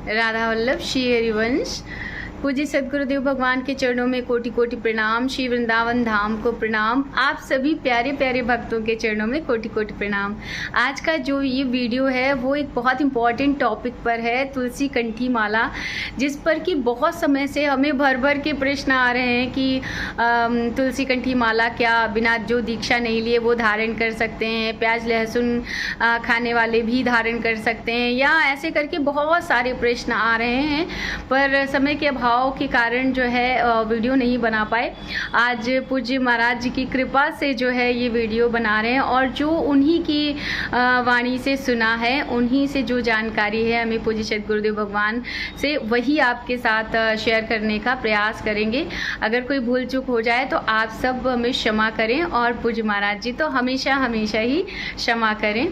राधा वल्लभ श्री हरिवंश। पूज्य सदगुरुदेव भगवान के चरणों में कोटि कोटि प्रणाम। श्री वृंदावन धाम को प्रणाम। आप सभी प्यारे प्यारे भक्तों के चरणों में कोटि कोटि प्रणाम। आज का जो ये वीडियो है वो एक बहुत इम्पॉर्टेंट टॉपिक पर है, तुलसी कंठी माला, जिस पर कि बहुत समय से हमें भर भर के प्रश्न आ रहे हैं कि तुलसी कंठी माला क्या बिना जो दीक्षा नहीं लिए वो धारण कर सकते हैं, प्याज लहसुन खाने वाले भी धारण कर सकते हैं, या ऐसे करके बहुत सारे प्रश्न आ रहे हैं। पर समय के अभाव के कारण जो है वीडियो नहीं बना पाए। आज पूज्य महाराज जी की कृपा से जो है ये वीडियो बना रहे हैं, और जो उन्हीं की वाणी से सुना है, उन्हीं से जो जानकारी है हमें पूज्य सदगुरुदेव भगवान से, वही आपके साथ शेयर करने का प्रयास करेंगे। अगर कोई भूल चूक हो जाए तो आप सब हमें क्षमा करें, और पूज्य महाराज जी तो हमेशा हमेशा ही क्षमा करें।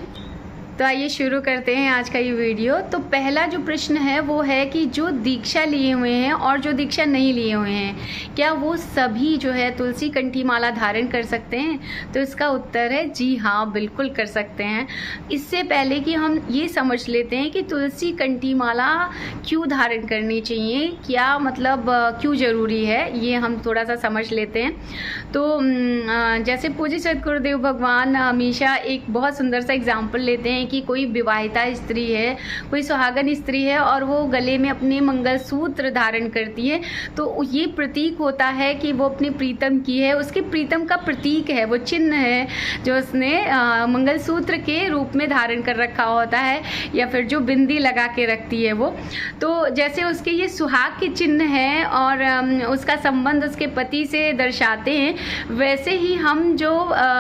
तो आइए शुरू करते हैं आज का ये वीडियो। तो पहला जो प्रश्न है वो है कि जो दीक्षा लिए हुए हैं और जो दीक्षा नहीं लिए हुए हैं, क्या वो सभी जो है तुलसी कंठी माला धारण कर सकते हैं? तो इसका उत्तर है जी हाँ, बिल्कुल कर सकते हैं। इससे पहले कि हम ये समझ लेते हैं कि तुलसी कंठी माला क्यों धारण करनी चाहिए, क्या मतलब क्यों ज़रूरी है, ये हम थोड़ा सा समझ लेते हैं। तो जैसे पूज्य सदगुरुदेव भगवान हमेशा एक बहुत सुंदर सा एग्जाम्पल लेते हैं कि कोई विवाहिता स्त्री है, कोई सुहागन स्त्री है, और वो गले में अपने मंगलसूत्र धारण करती है, तो ये प्रतीक होता है कि वो अपने प्रीतम की है, उसके प्रीतम का प्रतीक है, वो चिन्ह है जो उसने मंगलसूत्र के रूप में धारण कर रखा होता है, या फिर जो बिंदी लगा के रखती है वो। तो जैसे उसके ये सुहाग के चिन्ह है और उसका संबंध उसके पति से दर्शाते हैं, वैसे ही हम जो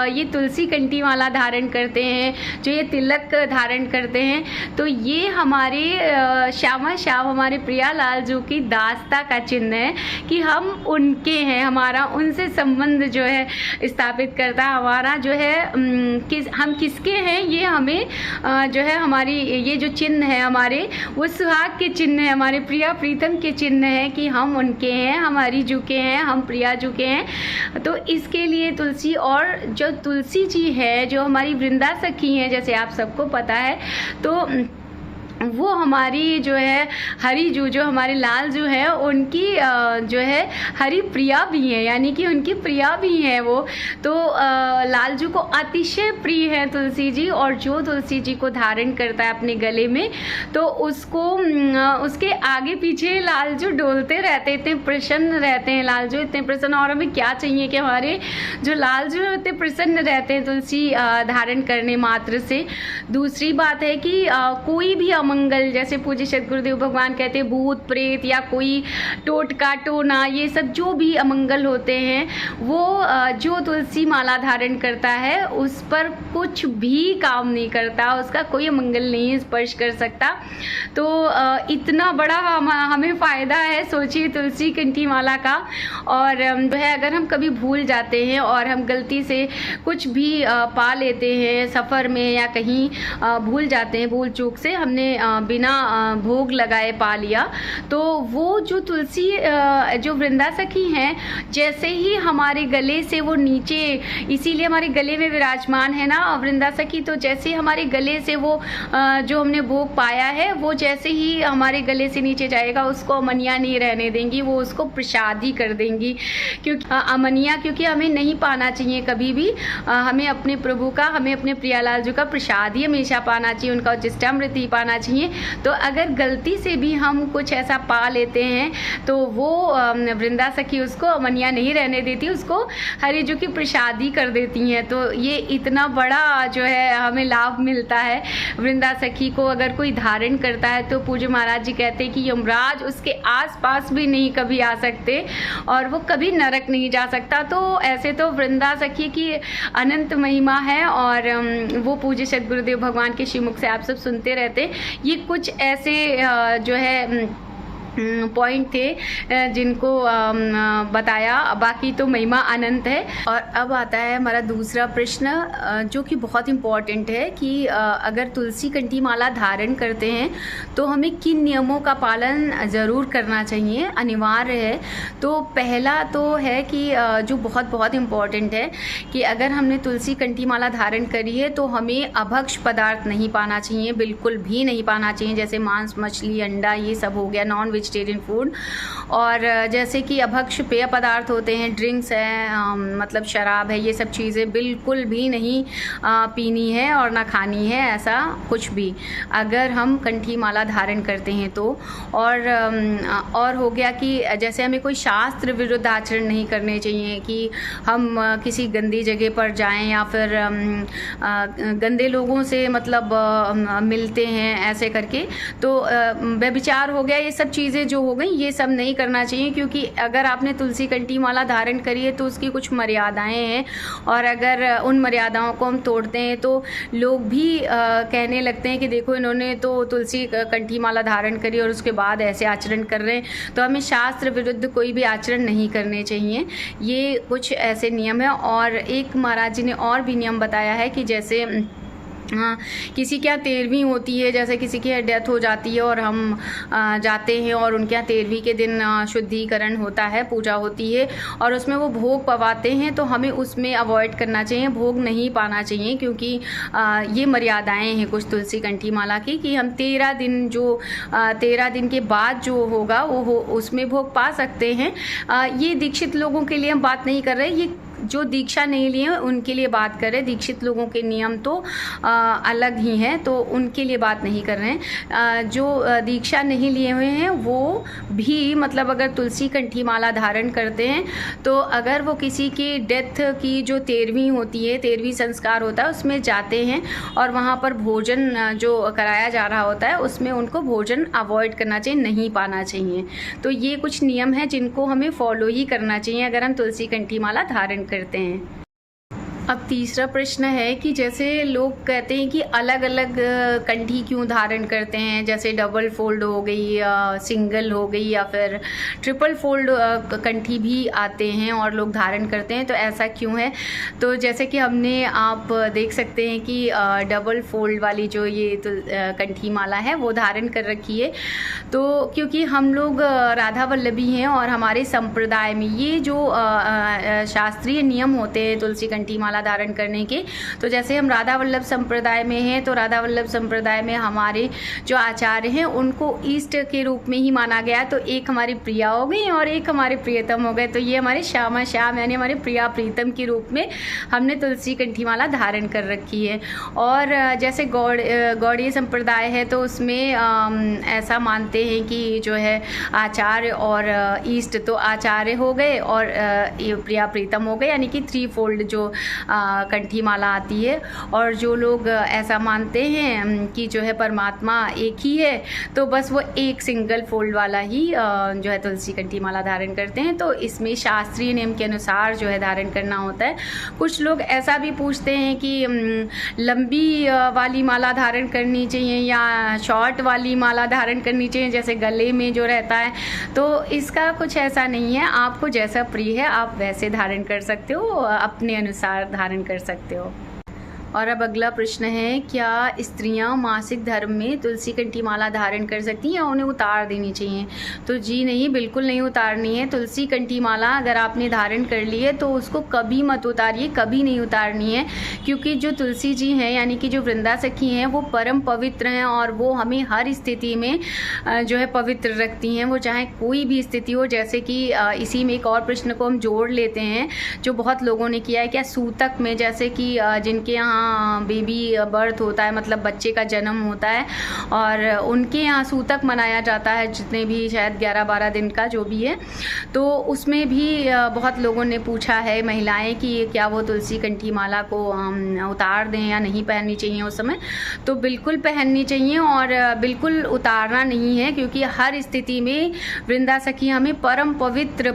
ये तुलसी कंठी माला धारण करते हैं, जो ये तिलक धारण करते हैं, तो ये हमारे श्यामा श्याम हमारे प्रियालाल जी की दास्ता का चिन्ह है कि हम उनके हैं, हमारा उनसे संबंध जो है स्थापित करता है। हमारा जो है हम किसके हैं ये हमें जो है हमारी ये जो चिन्ह है हमारे, वो सुहाग के चिन्ह है, हमारे प्रिया प्रीतम के चिन्ह है कि हम उनके हैं, हमारी जुके हैं, हम प्रिया जुके हैं। तो इसके लिए तुलसी, और जो तुलसी जी है जो हमारी वृंदा सखी हैं, जैसे आप सबको पता है, तो वो हमारी जो है हरिजू, जो हमारे लालजू है, उनकी जो है हरि प्रिया भी है, यानी कि उनकी प्रिया भी है वो। तो लालजू को अतिशय प्रिय है तुलसी जी, और जो तुलसी जी को धारण करता है अपने गले में, तो उसको उसके आगे पीछे लालजू डोलते रहते, इतने प्रसन्न रहते हैं लालजू, इतने प्रसन्न। और हमें क्या चाहिए कि हमारे जो लालजू इतने प्रसन्न रहते हैं तुलसी धारण करने मात्र से। दूसरी बात है कि कोई भी अमंगल, जैसे पूज्य सदगुरुदेव भगवान कहते हैं भूत प्रेत या कोई टोटका टोना, ये सब जो भी अमंगल होते हैं, वो जो तुलसी माला धारण करता है उस पर कुछ भी काम नहीं करता, उसका कोई अमंगल नहीं स्पर्श कर सकता। तो इतना बड़ा हमें फ़ायदा है, सोचिए तुलसी कंठी माला का। और जो है अगर हम कभी भूल जाते हैं और हम गलती से कुछ भी पा लेते हैं सफ़र में या कहीं भूल जाते हैं, भूल चूक से हमने बिना भोग लगाए पा लिया, तो वो जो तुलसी जो वृंदा सखी हैं, जैसे ही हमारे गले से वो नीचे, इसीलिए हमारे गले में विराजमान है ना वृंदा सखी, तो जैसे हमारे गले से वो जो हमने भोग पाया है, वो जैसे ही हमारे गले से नीचे जाएगा, उसको अमनिया नहीं रहने देंगी, वो उसको प्रसादी कर देंगी। क्योंकि अमनिया, क्योंकि हमें नहीं पाना चाहिए कभी भी, हमें अपने प्रभु का, हमें अपने प्रियालाल जी का प्रसाद ही हमेशा पाना चाहिए, उनका उच्चिष्टामृत ही पाना चाहिए। तो अगर गलती से भी हम कुछ ऐसा पा लेते हैं, तो वो वृंदा सखी उसको अमनिया नहीं रहने देती, उसको हरिजू की प्रसादी कर देती हैं। तो ये इतना बड़ा जो है हमें लाभ मिलता है वृंदा सखी को अगर कोई धारण करता है। तो पूज्य महाराज जी कहते हैं कि यमराज उसके आसपास भी नहीं कभी आ सकते, और वो कभी नरक नहीं जा सकता। तो ऐसे तो वृंदा सखी की अनंत महिमा है, और वो पूज्य सदगुरुदेव भगवान के श्रीमुख से आप सब सुनते रहते। ये कुछ ऐसे जो है पॉइंट थे जिनको बताया, बाकी तो महिमा अनंत है। और अब आता है हमारा दूसरा प्रश्न, जो कि बहुत इम्पॉर्टेंट है कि अगर तुलसी कंठी माला धारण करते हैं तो हमें किन नियमों का पालन ज़रूर करना चाहिए, अनिवार्य है। तो पहला तो है कि जो बहुत बहुत इम्पॉर्टेंट है कि अगर हमने तुलसी कंठी माला धारण करी है तो हमें अभक्ष पदार्थ नहीं पाना चाहिए, बिल्कुल भी नहीं पाना चाहिए। जैसे मांस, मछली, अंडा, ये सब हो गया नॉन वेजिटेरियन फूड। और जैसे कि अभक्ष पेय पदार्थ होते हैं, ड्रिंक्स हैं, मतलब शराब है, ये सब चीज़ें बिल्कुल भी नहीं पीनी है और ना खानी है, ऐसा कुछ भी, अगर हम कंठी माला धारण करते हैं तो। और हो गया कि जैसे हमें कोई शास्त्र विरुद्ध आचरण नहीं करने चाहिए कि हम किसी गंदी जगह पर जाएं या फिर गंदे लोगों से मतलब मिलते हैं ऐसे करके, तो व्यभिचार हो गया, ये सब चीज़ें जो हो गई ये सब नहीं करना चाहिए। क्योंकि अगर आपने तुलसी कंठी माला धारण करी है तो उसकी कुछ मर्यादाएं हैं, और अगर उन मर्यादाओं को हम तोड़ते हैं तो लोग भी कहने लगते हैं कि देखो इन्होंने तो तुलसी कंठी माला धारण करी और उसके बाद ऐसे आचरण कर रहे हैं। तो हमें शास्त्र विरुद्ध कोई भी आचरण नहीं करने चाहिए, ये कुछ ऐसे नियम है। और एक महाराज जी ने और भी नियम बताया है कि जैसे किसी के यहाँ 13वीं होती है, जैसे किसी की डेथ हो जाती है और हम जाते हैं और उनके यहाँ 13वीं के दिन शुद्धिकरण होता है, पूजा होती है और उसमें वो भोग पवाते हैं, तो हमें उसमें अवॉइड करना चाहिए, भोग नहीं पाना चाहिए। क्योंकि ये मर्यादाएं हैं कुछ तुलसी कंठी माला की कि हम 13 दिन जो 13 दिन के बाद जो होगा वो उसमें भोग पा सकते हैं। ये दीक्षित लोगों के लिए हम बात नहीं कर रहे, ये जो दीक्षा नहीं लिए उनके लिए बात कर रहे हैं। दीक्षित लोगों के नियम तो अलग ही हैं, तो उनके लिए बात नहीं कर रहे हैं। जो दीक्षा नहीं लिए हुए हैं वो भी मतलब अगर तुलसी कंठी माला धारण करते हैं तो अगर वो किसी की डेथ की जो 13वीं होती है, 13वीं संस्कार होता है, उसमें जाते हैं और वहाँ पर भोजन जो कराया जा रहा होता है उसमें उनको भोजन अवॉइड करना चाहिए, नहीं पाना चाहिए। तो ये कुछ नियम हैं जिनको हमें फॉलो ही करना चाहिए अगर हम तुलसी कंठी माला धारण करते हैं। अब तीसरा प्रश्न है कि जैसे लोग कहते हैं कि अलग अलग कंठी क्यों धारण करते हैं, जैसे डबल फोल्ड हो गई, सिंगल हो गई या फिर ट्रिपल फोल्ड कंठी भी आते हैं और लोग धारण करते हैं, तो ऐसा क्यों है? तो जैसे कि हमने आप देख सकते हैं कि डबल फोल्ड वाली जो ये कंठी माला है वो धारण कर रखी है। तो क्योंकि हम लोग राधा वल्लभी हैं और हमारे संप्रदाय में ये जो शास्त्रीय नियम होते हैं तुलसी कंठी माला धारण करने के, तो जैसे हम राधा वल्लभ संप्रदाय में हैं तो राधा वल्लभ संप्रदाय में हमारे जो आचार्य हैं उनको ईष्ट के रूप में ही माना गया। तो एक हमारी प्रिया हो गई और एक हमारे प्रियतम हो गए, तो ये हमारे श्यामा श्याम यानी हमारे प्रिया प्रीतम के रूप में हमने तुलसी कंठी माला धारण कर रखी है। और जैसे गौड़ीय संप्रदाय है तो उसमें ऐसा मानते हैं कि जो है आचार्य और ईष्ट, तो आचार्य हो गए और प्रिया प्रीतम हो गए, यानी कि 3 फोल्ड जो कंठी माला आती है। और जो लोग ऐसा मानते हैं कि जो है परमात्मा एक ही है तो बस वो एक सिंगल फोल्ड वाला ही जो है तुलसी कंठी माला धारण करते हैं। तो इसमें शास्त्रीय नियम के अनुसार जो है धारण करना होता है। कुछ लोग ऐसा भी पूछते हैं कि लंबी वाली माला धारण करनी चाहिए या शॉर्ट वाली माला धारण करनी चाहिए, जैसे गले में जो रहता है, तो इसका कुछ ऐसा नहीं है। आपको जैसा प्रिय है आप वैसे धारण कर सकते हो, अपने अनुसार धारण कर सकते हो। और अब अगला प्रश्न है, क्या स्त्रियां मासिक धर्म में तुलसी कंठी माला धारण कर सकती हैं या उन्हें उतार देनी चाहिए? तो जी नहीं, बिल्कुल नहीं उतारनी है। तुलसी कंठी माला अगर आपने धारण कर ली है तो उसको कभी मत उतारिए, कभी नहीं उतारनी है। क्योंकि जो तुलसी जी हैं यानी कि जो वृंदा सखी हैं वो परम पवित्र हैं और वो हमें हर स्थिति में जो है पवित्र रखती हैं, वो चाहे कोई भी स्थिति हो। जैसे कि इसी में एक और प्रश्न को हम जोड़ लेते हैं जो बहुत लोगों ने किया है, क्या सूतक में, जैसे कि जिनके यहाँ बेबी बर्थ होता है, मतलब बच्चे का जन्म होता है और उनके यहाँ सूतक मनाया जाता है, जितने भी शायद 11-12 दिन का जो भी है, तो उसमें भी बहुत लोगों ने पूछा है महिलाएं कि क्या वो तुलसी कंठी माला को उतार दें या नहीं पहननी चाहिए उस समय। तो बिल्कुल पहननी चाहिए और बिल्कुल उतारना नहीं है, क्योंकि हर स्थिति में वृंदा सखी हमें परम पवित्र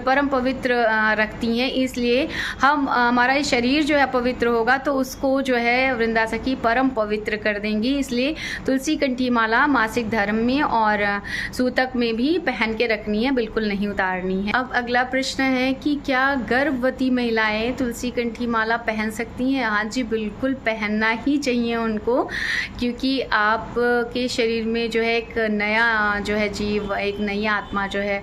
रखती हैं। इसलिए हमारा शरीर जो है पवित्र होगा तो उसको जो है है वृंदा सखी परम पवित्र कर देंगी। इसलिए तुलसी कंठी माला मासिक धर्म में और सूतक में भी पहन के रखनी है, बिल्कुल नहीं उतारनी है। अब अगला प्रश्न है कि क्या गर्भवती महिलाएं तुलसी कंठी माला पहन सकती हैं? हाँ जी, बिल्कुल पहनना ही चाहिए उनको, क्योंकि आपके शरीर में जो है एक नया जो है जीव, एक नई आत्मा जो है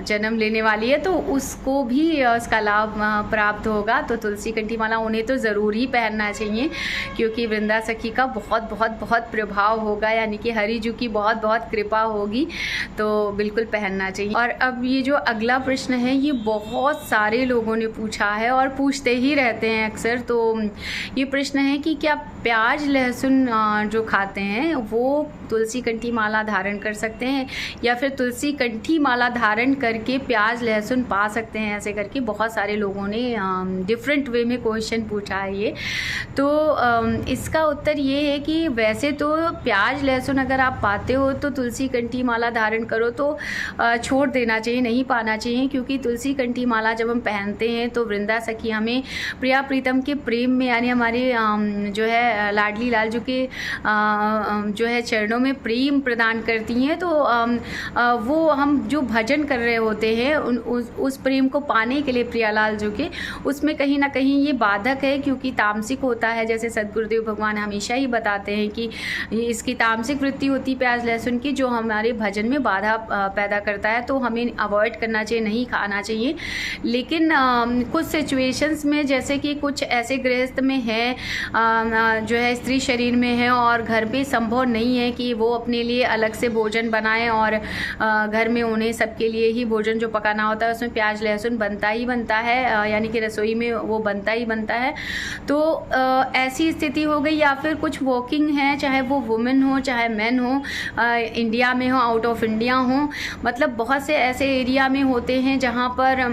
जन्म लेने वाली है, तो उसको भी उसका लाभ प्राप्त होगा। तो तुलसी कंठी माला उन्हें तो ज़रूर ही पहनना चाहिए, क्योंकि वृंदा सखी का बहुत बहुत बहुत प्रभाव होगा, यानी कि हरिजू की बहुत बहुत कृपा होगी, तो बिल्कुल पहनना चाहिए। और अब ये जो अगला प्रश्न है ये बहुत सारे लोगों ने पूछा है और पूछते ही रहते हैं अक्सर। तो ये प्रश्न है कि क्या प्याज लहसुन जो खाते हैं वो तुलसी कंठी माला धारण कर सकते हैं, या फिर तुलसी कंठी माला धारण करके प्याज लहसुन पा सकते हैं? ऐसे करके बहुत सारे लोगों ने डिफरेंट वे में क्वेश्चन पूछा है ये। तो इसका उत्तर ये है कि वैसे तो प्याज लहसुन अगर आप पाते हो तो तुलसी कंठी माला धारण करो तो छोड़ देना चाहिए, नहीं पाना चाहिए, क्योंकि तुलसी कंठी माला जब हम पहनते हैं तो वृंदा सखी हमें प्रिया प्रीतम के प्रेम में, यानी हमारे जो है लाडली लालजू के जो है चरणों में प्रेम प्रदान करती हैं। तो वो हम जो भजन कर रहे होते हैं उस प्रेम को पाने के लिए प्रिया लालजू के, उसमें कहीं ना कहीं ये बाधक है, क्योंकि तामसिक होता है। जैसे सदगुरुदेव भगवान हमेशा ही बताते हैं कि इसकी तामसिक वृत्ति होती प्याज लहसुन की, जो हमारे भजन में बाधा पैदा करता है, तो हमें अवॉइड करना चाहिए, नहीं खाना चाहिए। लेकिन कुछ सिचुएशंस में, जैसे कि कुछ ऐसे गृहस्थ में है जो है स्त्री शरीर में है और घर पे संभव नहीं है कि वो अपने लिए अलग से भोजन बनाएं, और घर में उन्हें सबके लिए ही भोजन जो पकाना होता है उसमें प्याज लहसुन बनता ही बनता है, यानी कि रसोई में वो बनता ही बनता है। तो ऐसी स्थिति हो गई, या फिर कुछ वॉकिंग है, चाहे वो वुमेन हो चाहे मैन हो, इंडिया में हो आउट ऑफ इंडिया हो, मतलब बहुत से ऐसे एरिया में होते हैं जहाँ पर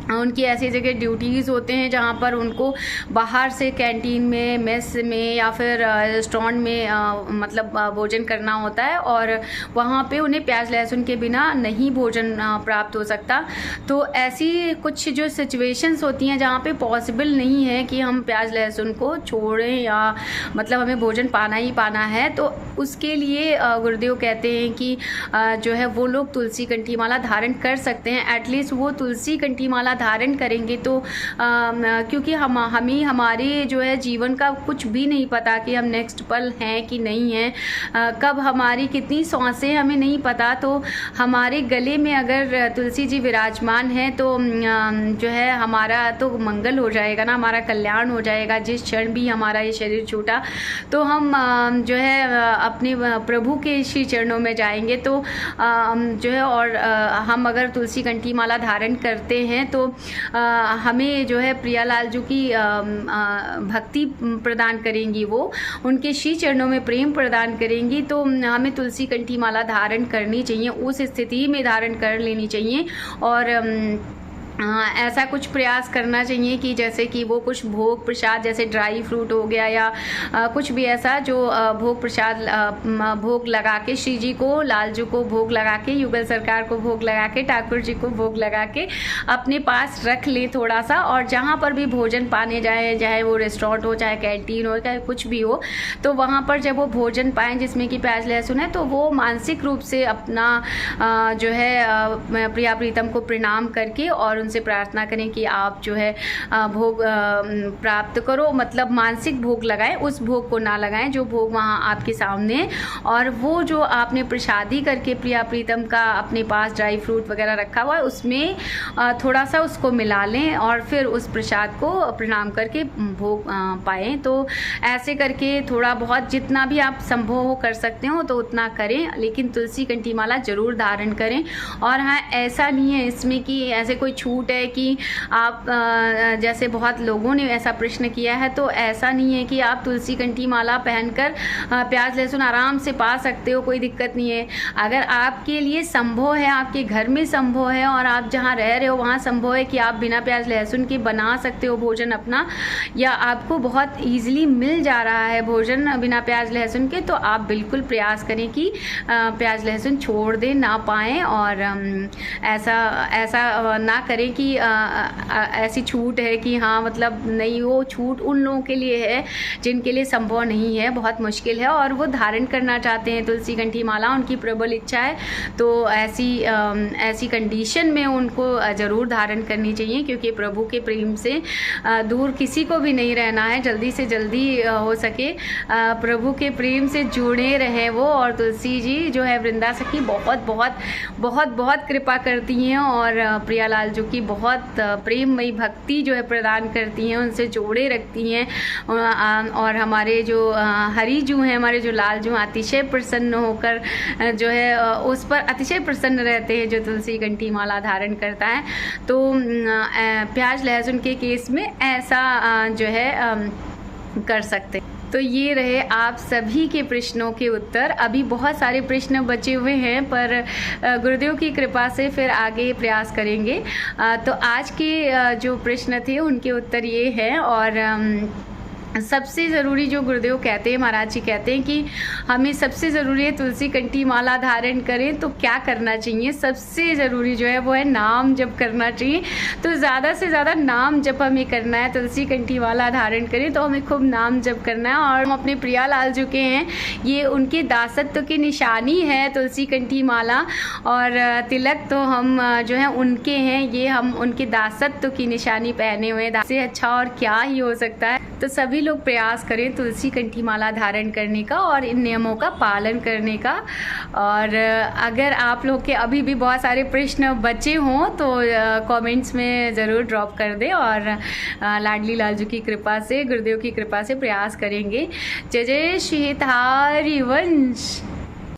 उनकी ऐसी जगह ड्यूटीज़ होते हैं जहाँ पर उनको बाहर से कैंटीन में, मेस में या फिर रेस्टोरेंट में मतलब भोजन करना होता है, और वहाँ पे उन्हें प्याज लहसुन के बिना नहीं भोजन प्राप्त हो सकता। तो ऐसी कुछ जो सिचुएशंस होती हैं जहाँ पे पॉसिबल नहीं है कि हम प्याज लहसुन को छोड़ें, या मतलब हमें भोजन पाना ही पाना है, तो उसके लिए गुरुदेव कहते हैं कि जो है वो लोग तुलसी कंठी माला धारण कर सकते हैं। एटलीस्ट वो तुलसी कंठी माला धारण करेंगे तो क्योंकि हमें हमारे जो है जीवन का कुछ भी नहीं पता कि हम नेक्स्ट पल हैं कि नहीं हैं, कब हमारी कितनी सांसें हमें नहीं पता। तो हमारे गले में अगर तुलसी जी विराजमान है तो जो है हमारा तो मंगल हो जाएगा ना, हमारा कल्याण हो जाएगा। जिस क्षण भी हमारा ये शरीर छूटा तो हम जो है अपने प्रभु के श्री चरणों में जाएंगे। तो जो है और हम अगर तुलसी कंठी माला धारण करते हैं तो हमें जो है प्रिया लालजू की भक्ति प्रदान करेंगी, वो उनके श्री चरणों में प्रेम प्रदान करेंगी। तो हमें तुलसी कंठी माला धारण करनी चाहिए, उस स्थिति में धारण कर लेनी चाहिए। और ऐसा कुछ प्रयास करना चाहिए कि जैसे कि वो कुछ भोग प्रसाद, जैसे ड्राई फ्रूट हो गया या कुछ भी ऐसा जो भोग प्रसाद भोग लगा के श्री जी को, लालजू को भोग लगा के, युगल सरकार को भोग लगा के, ठाकुर जी को भोग लगा के अपने पास रख लें थोड़ा सा। और जहाँ पर भी भोजन पाने जाए, चाहे वो रेस्टोरेंट हो चाहे कैंटीन हो चाहे कुछ भी हो, तो वहाँ पर जब वो भोजन पाएँ जिसमें कि प्याज लहसुन है, तो वो मानसिक रूप से अपना जो है प्रिया प्रीतम को प्रणाम करके और उनसे प्रार्थना करें कि आप जो है भोग प्राप्त करो, मतलब मानसिक भोग लगाएं, उस भोग को ना लगाएं जो भोग वहाँ आपके सामने है। और वो जो आपने प्रसादी करके प्रिया प्रीतम का अपने पास ड्राई फ्रूट वगैरह रखा हुआ है उसमें थोड़ा सा उसको मिला लें और फिर उस प्रसाद को प्रणाम करके भोग पाएँ। तो ऐसे करके थोड़ा बहुत जितना भी आप संभव हो कर सकते हो तो उतना करें, लेकिन तुलसी कंठी माला जरूर धारण करें। और हाँ, ऐसा नहीं है इसमें कि ऐसे कोई छूट है कि आप जैसे बहुत लोगों ने ऐसा प्रश्न किया है, तो ऐसा नहीं है कि आप तुलसी कंठी माला पहनकर प्याज लहसुन आराम से पा सकते हो, कोई दिक्कत नहीं है। अगर आपके लिए संभव है, आपके घर में संभव है और आप जहाँ रह रहे हो वहाँ संभव है कि आप बिना प्याज लहसुन के बना सकते हो भोजन अपना, या आपको बहुत ईजिली मिल जा रहा है भोजन बिना प्याज लहसुन के, तो आप बिल्कुल प्रयास करें कि प्याज लहसुन छोड़ दें, ना पाएँ। और ऐसा ना करें बोलें कि ऐसी छूट है कि हाँ मतलब नहीं, वो छूट उन लोगों के लिए है जिनके लिए संभव नहीं है, बहुत मुश्किल है और वो धारण करना चाहते हैं तुलसी कंठी माला, उनकी प्रबल इच्छा है। तो ऐसी कंडीशन में उनको ज़रूर धारण करनी चाहिए, क्योंकि प्रभु के प्रेम से दूर किसी को भी नहीं रहना है। जल्दी से जल्दी हो सके प्रभु के प्रेम से जुड़े रहें वो। और तुलसी जी जो है वृंदा सखी बहुत बहुत बहुत बहुत कृपा करती हैं और प्रियालाल जो की बहुत प्रेममयी भक्ति जो है प्रदान करती हैं, उनसे जोड़े रखती हैं। और हमारे जो हरी जू हैं, हमारे जो लाल जू अतिशय प्रसन्न होकर जो है उस पर अतिशय प्रसन्न रहते हैं जो तुलसी कंठी माला धारण करता है। तो प्याज लहसुन के केस में ऐसा जो है कर सकते। तो ये रहे आप सभी के प्रश्नों के उत्तर। अभी बहुत सारे प्रश्न बचे हुए हैं, पर गुरुदेव की कृपा से फिर आगे प्रयास करेंगे। तो आज के जो प्रश्न थे उनके उत्तर ये हैं। और सबसे ज़रूरी जो गुरुदेव कहते हैं, महाराज जी कहते हैं कि हमें सबसे ज़रूरी है तुलसी कंठी माला धारण करें तो क्या करना चाहिए। सबसे ज़रूरी जो है वो है नाम जप करना चाहिए। तो ज़्यादा से ज़्यादा नाम जप हमें करना है। तुलसी कंठी माला धारण करें तो हमें खूब नाम जप करना है। और हम अपने प्रियालाल जो के हैं, ये उनके दासत्व की निशानी है तुलसी कंठी माला, और तिलक तो हम जो है उनके हैं, ये हम उनके दासत्व की निशानी पहने हुए हैं। इससे अच्छा और क्या ही हो सकता है। तो सभी लोग प्रयास करें तुलसी कंठी माला धारण करने का और इन नियमों का पालन करने का। और अगर आप लोग के अभी भी बहुत सारे प्रश्न बचे हों तो कमेंट्स में ज़रूर ड्रॉप कर दें, और लाडली लालजू की कृपा से, गुरुदेव की कृपा से प्रयास करेंगे। जय जय श्री हरिवंश।